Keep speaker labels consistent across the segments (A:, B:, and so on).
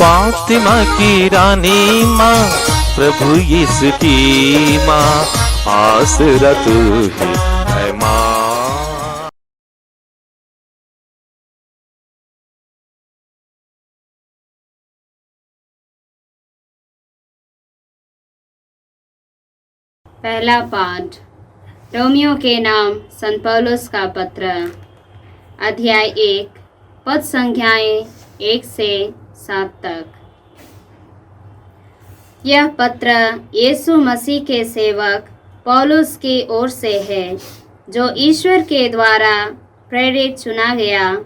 A: फातिमा की रानी माँ, प्रभु यीशु की माँ, आसरा तू ही है माँ।
B: पहला पाठ रोमियो के नाम संत पौलुस का पत्र, अध्याय 1, पद संख्याएं 1 से 7 तक। यह पत्र यीशु मसीह के सेवक पौलुस की ओर से है, जो ईश्वर के द्वारा प्रेरित चुना गया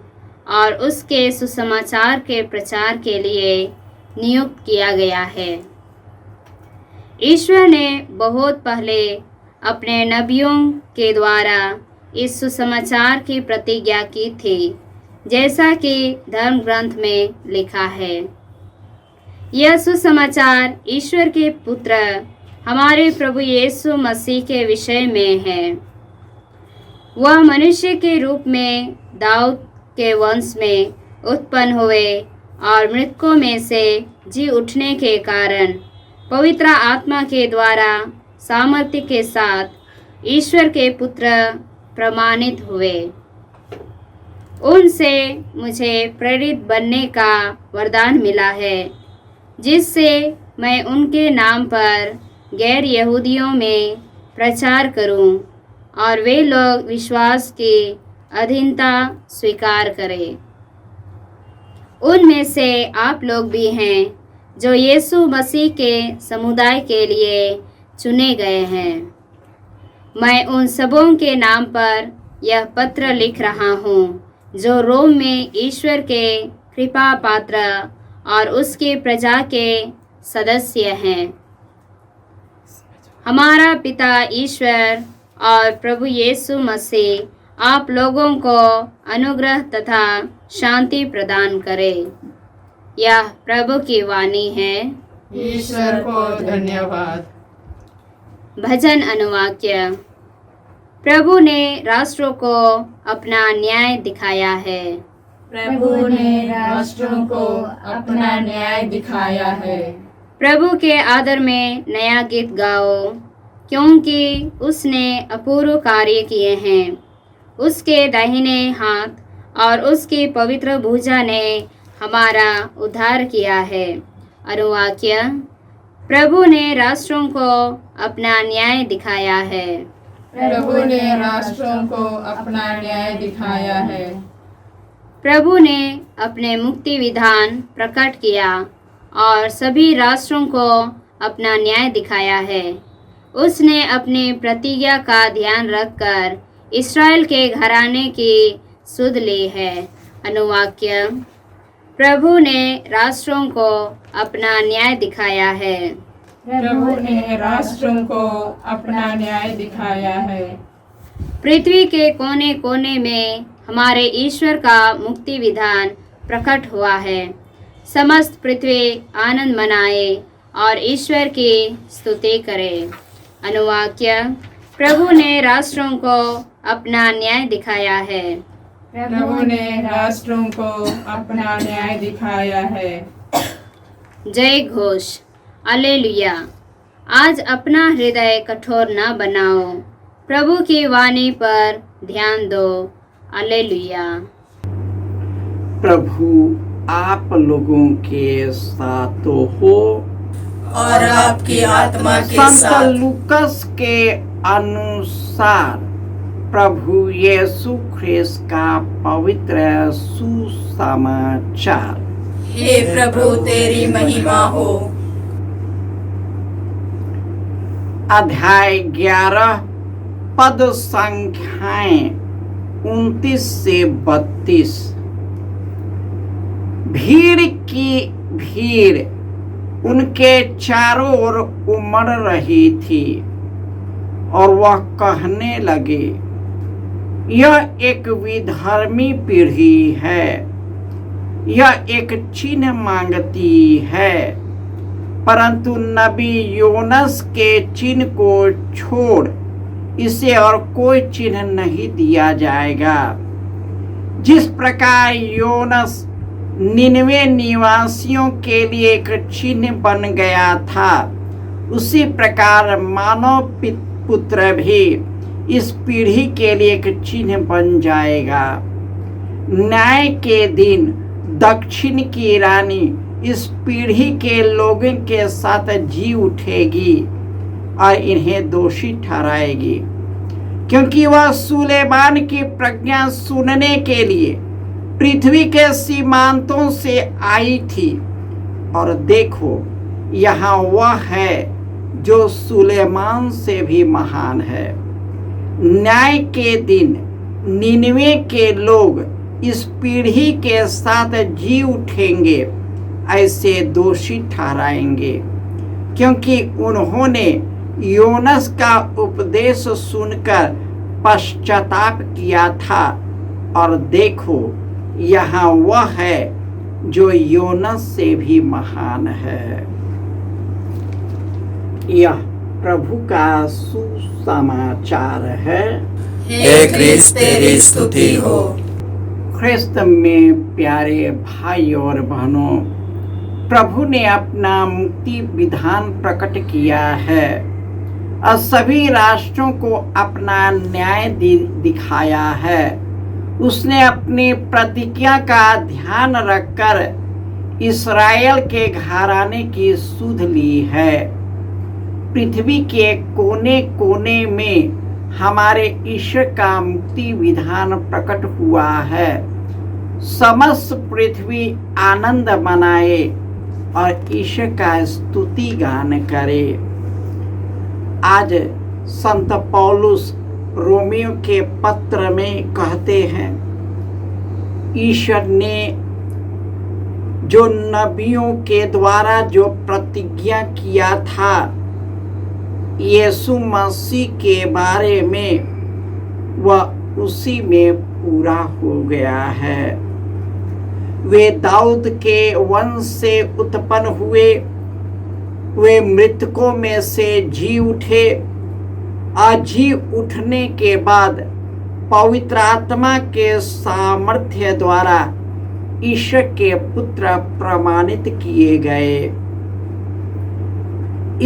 B: और उसके सुसमाचार के प्रचार के लिए नियुक्त किया गया है। ईश्वर ने बहुत पहले अपने नबियों के द्वारा इस सुसमाचार की प्रतिज्ञा की थी, जैसा कि धर्म ग्रंथ में लिखा है। यह सुसमाचार ईश्वर के पुत्र हमारे प्रभु यीशु मसीह के विषय में है। वह मनुष्य के रूप में दाऊद के वंश में उत्पन्न हुए और मृतकों में से जी उठने के कारण पवित्र आत्मा के द्वारा सामर्थ्य के साथ ईश्वर के पुत्र प्रमाणित हुए। उनसे मुझे प्रेरित बनने का वरदान मिला है, जिससे मैं उनके नाम पर गैर यहूदियों में प्रचार करूं और वे लोग विश्वास की अधीनता स्वीकार करें। उनमें से आप लोग भी हैं जो यीशु मसीह के समुदाय के लिए चुने गए हैं। मैं उन सबों के नाम पर यह पत्र लिख रहा हूँ, जो रोम में ईश्वर के कृपा पात्र और उसकी प्रजा के सदस्य हैं। हमारा पिता ईश्वर और प्रभु यीशु मसीह आप लोगों को अनुग्रह तथा शांति प्रदान करे। यह प्रभु की वाणी है।
C: ईश्वर को धन्यवाद।
B: भजन अनुवाक्य। प्रभु ने राष्ट्रों को अपना न्याय दिखाया है।
C: प्रभु ने राष्ट्रों को अपना न्याय दिखाया है।
B: प्रभु के आदर में नया गीत गाओ, क्योंकि उसने अपूर्व कार्य किए हैं। उसके दाहिने हाथ और उसकी पवित्र भुजा ने हमारा उद्धार किया है। अनुवाक्य। प्रभु ने राष्ट्रों को अपना न्याय दिखाया है।
C: प्रभु ने राष्ट्रों को अपना न्याय दिखाया है।
B: प्रभु ने अपने मुक्ति विधान प्रकट किया और सभी राष्ट्रों को अपना न्याय दिखाया है। उसने अपनी प्रतिज्ञा का ध्यान रखकर इस्राएल के घराने की सुध ली है। अनुवाक्य। प्रभु ने राष्ट्रों को अपना न्याय दिखाया है।
C: प्रभु ने राष्ट्रों को अपना न्याय दिखाया है।
B: पृथ्वी के कोने कोने में हमारे ईश्वर का मुक्ति विधान प्रकट हुआ है। समस्त पृथ्वी आनंद मनाए और ईश्वर की स्तुति करे। अनुवाक्य। प्रभु ने राष्ट्रों को अपना न्याय दिखाया है।
C: प्रभु ने राष्ट्रों को अपना न्याय दिखाया है।
B: जय घोष। हालेलुया। आज अपना हृदय कठोर न बनाओ, प्रभु की वाणी पर ध्यान दो। हालेलुया।
D: प्रभु आप लोगों के साथ तो हो
E: और आपकी आत्मा के
D: संत
E: साथ।
D: लूकस के अनुसार प्रभु यीशु ख्रिस्त का पवित्र सुसमाचार।
E: हे प्रभु तेरी महिमा हो।
D: अध्याय 11 पद संख्याएं 29 से 32। भीड़ की भीड़ उनके चारों ओर उमड़ रही थी और वह कहने लगे, यह एक विधर्मी पीढ़ी है। यह एक चिन्ह मांगती है, परंतु नबी योनस के चिन्ह को छोड़ इसे और कोई चिन्ह नहीं दिया जाएगा। जिस प्रकार योनस निनवे निवासियों के लिए एक चिन्ह बन गया था, उसी प्रकार मानव पुत्र भी इस पीढ़ी के लिए एक चिन्ह बन जाएगा। न्याय के दिन दक्षिण की रानी इस पीढ़ी के लोगों के साथ जी उठेगी और इन्हें दोषी ठहराएगी, क्योंकि वह सुलेमान की प्रज्ञा सुनने के लिए पृथ्वी के सीमांतों से आई थी। और देखो, यहाँ वह है जो सुलेमान से भी महान है। न्याय के दिन निनवे के लोग इस पीढ़ी के साथ जी उठेंगे, ऐसे दोषी ठहराएंगे, क्योंकि उन्होंने योनस का उपदेश सुनकर पश्चाताप किया था। और देखो, यहाँ वह है जो योनस से भी महान है। यह प्रभु का सुसमाचार है।
E: हे क्रिस्त तेरी स्तुति हो।
D: ख्रिस्त में प्यारे भाई और बहनों, प्रभु ने अपना मुक्ति विधान प्रकट किया है और सभी राष्ट्रों को अपना न्याय दिखाया है। उसने अपनी प्रतिज्ञा का ध्यान रखकर इस्राएल के घराने की सुध ली है। पृथ्वी के कोने कोने में हमारे ईश्वर का मुक्ति विधान प्रकट हुआ है। समस्त पृथ्वी आनंद मनाए और ईश्वर का स्तुति गान करे। आज संत पौलुस रोमियो के पत्र में कहते हैं, ईश्वर ने जो नबियों के द्वारा जो प्रतिज्ञा किया था यीशु मसीह के बारे में, वह उसी में पूरा हो गया है। वे दाऊद के वंश से उत्पन्न हुए, वे मृतकों में से जी उठे और जी उठने के बाद पवित्र आत्मा के सामर्थ्य द्वारा ईश्वर के पुत्र प्रमाणित किए गए।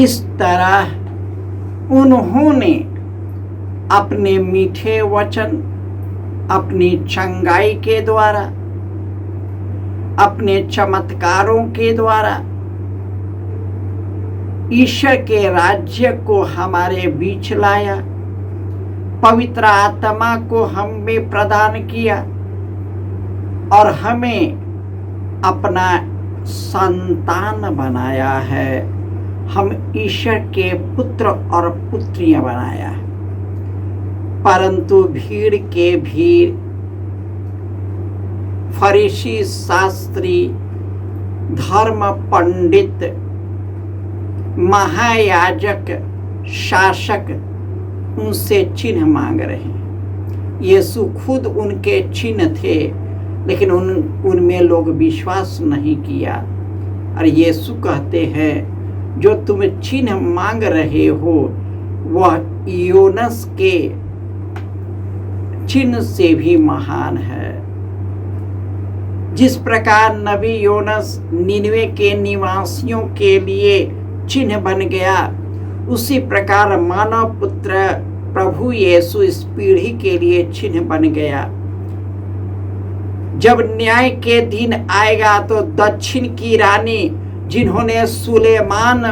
D: इस तरह उन्होंने अपने मीठे वचन, अपनी चंगाई के द्वारा, अपने चमत्कारों के द्वारा ईश्वर के राज्य को हमारे बीच लाया, पवित्र आत्मा को हमें प्रदान किया और हमें अपना संतान बनाया है। हम ईश्वर के पुत्र और पुत्रियां बनाया है। परंतु भीड़ के भीड़, फरीसी, शास्त्री, धर्म पंडित, महायाजक, शासक उनसे चिन्ह मांग रहे हैं। यीशु खुद उनके चिन्ह थे, लेकिन उनमें लोग विश्वास नहीं किया। और यीशु कहते हैं, जो तुम चिन्ह मांग रहे हो वह योनस के चिन्ह से भी महान है। जिस प्रकार नबी योनस निनवे के निवासियों के लिए चिन्ह बन गया, उसी प्रकार मानव पुत्र प्रभु यीशु इस पीढ़ी के लिए चिन्ह बन गया। जब न्याय के दिन आएगा तो दक्षिण की रानी, जिन्होंने सुलेमान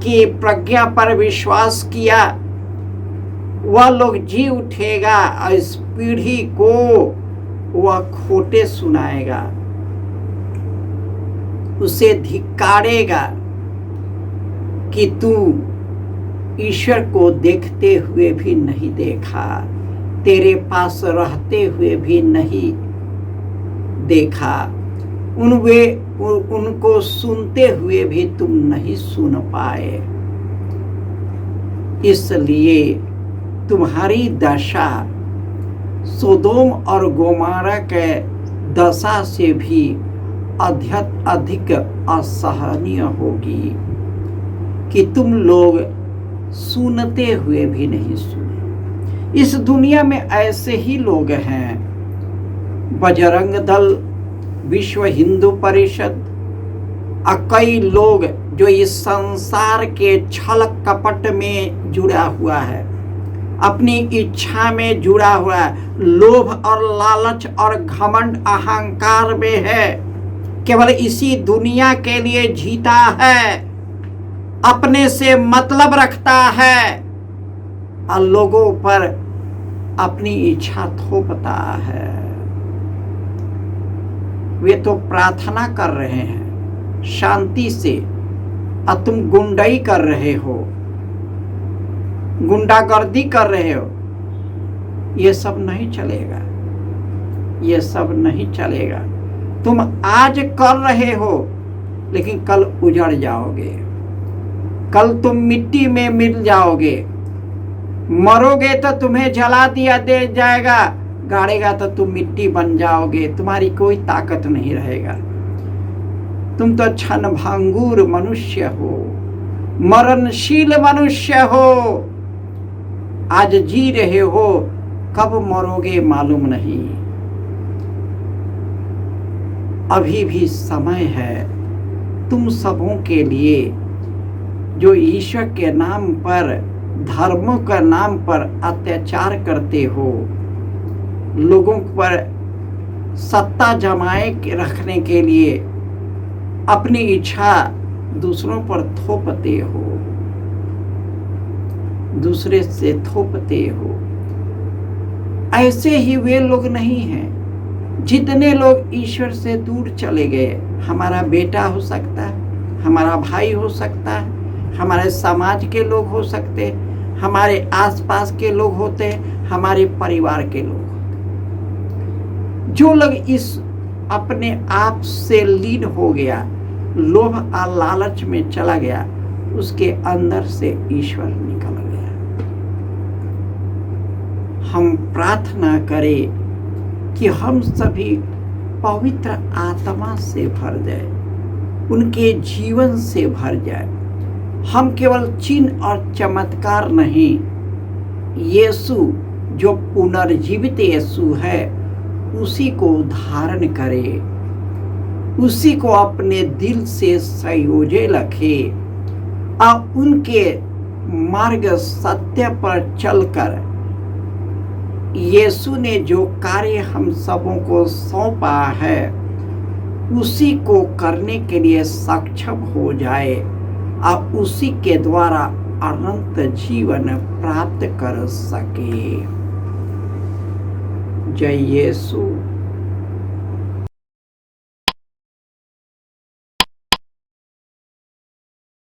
D: की प्रज्ञा पर विश्वास किया, वह लोग जी उठेगा और इस पीढ़ी को वह खोटे सुनाएगा, उसे धिक्कारेगा कि तू ईश्वर को देखते हुए भी नहीं देखा, तेरे पास रहते हुए भी नहीं देखा, उनको सुनते हुए भी तुम नहीं सुन पाए। इसलिए तुम्हारी दशा सोदोम और गोमारा के दशा से भी अधिक असहनीय होगी कि तुम लोग सुनते हुए भी नहीं सुने। इस दुनिया में ऐसे ही लोग हैं, बजरंग दल विश्व हिंदू परिषद और कई लोग जो इस संसार के छल कपट में जुड़ा हुआ है, अपनी इच्छा में जुड़ा हुआ है, लोभ और लालच और घमंड अहंकार में है, केवल इसी दुनिया के लिए जीता है, अपने से मतलब रखता है और लोगों पर अपनी इच्छा थोपता है। वे तो प्रार्थना कर रहे हैं शांति से और तुम गुंडाई कर रहे हो, गुंडागर्दी कर रहे हो। ये सब नहीं चलेगा, ये सब नहीं चलेगा। तुम आज कर रहे हो लेकिन कल उजड़ जाओगे, कल तुम मिट्टी में मिल जाओगे। मरोगे तो तुम्हें जला दिया दे जाएगा, गाड़ेगा तो तुम मिट्टी बन जाओगे, तुम्हारी कोई ताकत नहीं रहेगा। तुम तो क्षणभंगुर मनुष्य हो, मरणशील मनुष्य हो। आज जी रहे हो, कब मरोगे मालूम नहीं। अभी भी समय है तुम सबों के लिए जो ईश्वर के नाम पर, धर्मों के नाम पर अत्याचार करते हो, लोगों पर सत्ता जमाए के रखने के लिए अपनी इच्छा दूसरों पर थोपते हो, दूसरे से थोपते हो। ऐसे ही वे लोग नहीं हैं जितने लोग ईश्वर से दूर चले गए। हमारा बेटा हो सकता है, हमारा भाई हो सकता है, हमारे समाज के लोग हो सकते, हमारे आसपास के लोग होते, हमारे परिवार के लोग होते। जो लोग इस अपने आप से लीन हो गया, लोभ और लालच में चला गया, उसके अंदर से ईश्वर निकल गया। हम प्रार्थना करें कि हम सभी पवित्र आत्मा से भर जाए, उनके जीवन से भर जाए। हम केवल चिन्ह और चमत्कार नहीं, यीशु जो पुनर्जीवित यीशु है उसी को धारण करे, उसी को अपने दिल से संयोजे रखे और उनके मार्ग सत्य पर चलकर यीशु ने जो कार्य हम सबों को सौंपा है उसी को करने के लिए सक्षम हो जाए और उसी के द्वारा अनंत जीवन प्राप्त कर सके। जय यीशु।